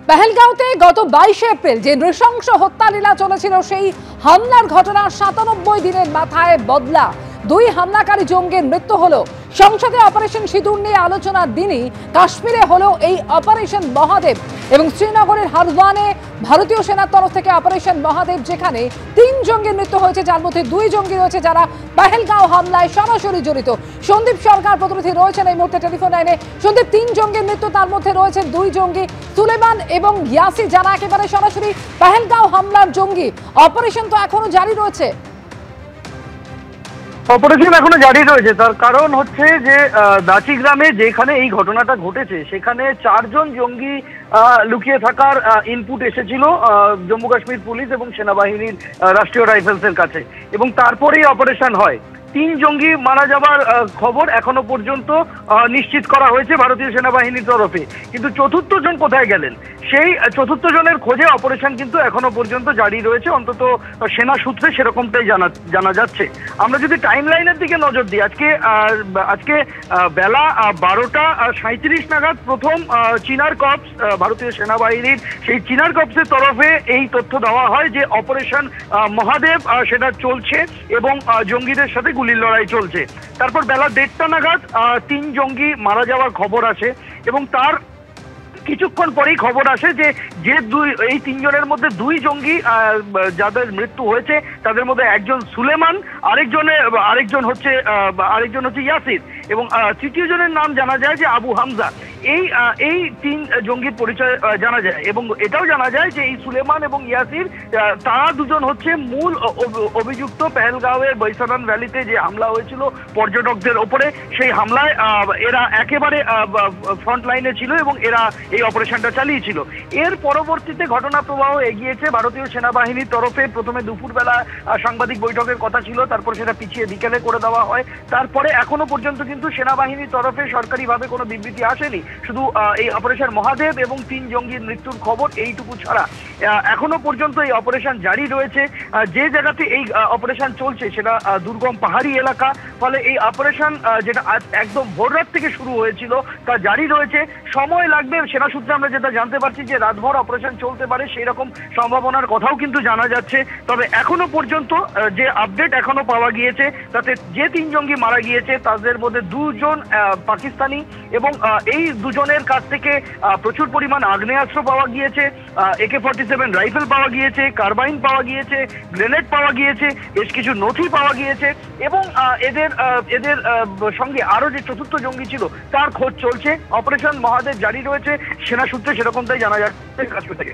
পেহেলগাঁওতে গত 22 এপ্রিল যে নৃশংস হত্যালীলা চলেছিল সেই হামলার ঘটনা 97 দিনের মাথায় বদলা। দুই হামলাকারী জঙ্গির মৃত্যু হলো। সংসদে অপারেশন সিঁদুর নিয়ে আলোচনার দিনই কাশ্মীরে হলো এই অপারেশন মহাদেব এবং শ্রীনগরের হারওয়ানে ভারতীয় সেনার তরফ থেকে অপারেশন মহাদেব, যেখানে 3 জঙ্গির মৃত্যু হয়েছে, যার মধ্যে 2 জঙ্গি রয়েছে যারা পেহেলগাঁও হামলায় সরাসরি জড়িত। সন্দীপ সরকার প্রতিনিধি রয়েছেন এই মুহূর্তে টেলিফোন লাইনে। সন্দীপ, 3 জঙ্গির মৃত্যু, তার মধ্যে রয়েছে 2 জঙ্গি সুলেমান এবং ইয়াসির, যারা একেবারে সরাসরি পেহেলগাঁও হামলার জঙ্গি। অপারেশন তো এখনো জারি রয়েছে। অপারেশন এখনো জারি রয়েছে, তার কারণ হচ্ছে যে দাচি গ্রামে যেখানে এই ঘটনাটা ঘটেছে সেখানে 4 জন জঙ্গি লুকিয়ে থাকার ইনপুট এসেছিল জম্মু কাশ্মীর পুলিশ এবং সেনাবাহিনীর রাষ্ট্রীয় রাইফেলসের কাছে, এবং তারপরেই অপারেশন হয়। 3 জঙ্গি মারা যাবার খবর এখনো পর্যন্ত নিশ্চিত করা হয়েছে ভারতীয় সেনাবাহিনীর তরফে, কিন্তু 4র্থ জন কোথায় গেলেন সেই 4র্থ জনের খোঁজে অপারেশন কিন্তু এখনো পর্যন্ত জারি রয়েছে, অন্তত সেনা সূত্রে সেরকমটাই জানা যাচ্ছে। আমরা যদি টাইম লাইনের দিকে নজর দিই, আজকে বেলা 12:37 নাগাদ প্রথম চিনার কর্পস, ভারতীয় সেনাবাহিনীর সেই চিনার কর্পসের তরফে এই তথ্য দেওয়া হয় যে অপারেশন মহাদেব সেটা চলছে এবং জঙ্গিদের সাথে গুলির লড়াই চলছে। তারপর বেলা 1:30 নাগাদ 3 জঙ্গি মারা যাওয়ার খবর আসে এবং তার কিছুক্ষণ পরেই খবর আসে যে এই 3 জনের মধ্যে 2 জঙ্গি যাদের মৃত্যু হয়েছে তাদের মধ্যে একজন সুলেমান, আরেকজন হচ্ছে ইয়াসির, এবং 3য় জনের নাম জানা যায় যে আবু হামজা। এই 3 জঙ্গির পরিচয় জানা যায় এবং এটাও জানা যায় যে এই সুলেমান এবং ইয়াসির তারা দুজন হচ্ছে মূল অভিযুক্ত। পেহেলগাঁওয়ের বৈসারান ভ্যালিতে যে হামলা হয়েছিল পর্যটকদের ওপরে, সেই হামলায় এরা একেবারে ফ্রন্ট লাইনে ছিল এবং এরা এই অপারেশনটা চালিয়েছিল। এর পরবর্তীতে ঘটনা প্রবাহ এগিয়েছে ভারতীয় সেনাবাহিনীর তরফে। প্রথমে দুপুরবেলা সাংবাদিক বৈঠকের কথা ছিল, তারপর সেটা পিছিয়ে বিকেলে করে দেওয়া হয়। তারপরে এখনো পর্যন্ত কিন্তু সেনাবাহিনীর তরফে সরকারিভাবে কোনো বিবৃতি আসেনি, শুধু এই অপারেশন মহাদেব এবং 3 জঙ্গির মৃত্যুর খবর এইটুকু ছাড়া এখনো পর্যন্ত এই অপারেশন জারি রয়েছে। যে জায়গাতে এই অপারেশন চলছে সেটা দুর্গম পাহাড়ি এলাকা, ফলে এই অপারেশন যেটা একদম ভোররাত থেকে শুরু হয়েছিল তা জারি রয়েছে। সময় লাগবে, সেনা সূত্রে আমরা যেটা জানতে পারছি যে রাতভর অপারেশন চলতে পারে সেই রকম সম্ভাবনার কথাও কিন্তু জানা যাচ্ছে। তবে এখনো পর্যন্ত যে আপডেট এখনো পাওয়া গিয়েছে তাতে যে 3 জঙ্গি মারা গিয়েছে তাদের মধ্যে 2 জন পাকিস্তানি, এবং এই 2 জনের কাছ থেকে প্রচুর পরিমাণ আগ্নেয়াস্ত্র পাওয়া গিয়েছে, AK-47 রাইফেল পাওয়া গিয়েছে, কার্বাইন পাওয়া গিয়েছে, গ্রেনেড পাওয়া গিয়েছে, বেশ কিছু নথি পাওয়া গিয়েছে, এবং এদের সঙ্গে আরো যে 4র্থ জঙ্গি ছিল তার খোঁজ চলছে। অপারেশন মহাদেব জারি রয়েছে, সেনা সূত্রে সেরকমটাই জানা যাচ্ছে কাশ্মীর থেকে।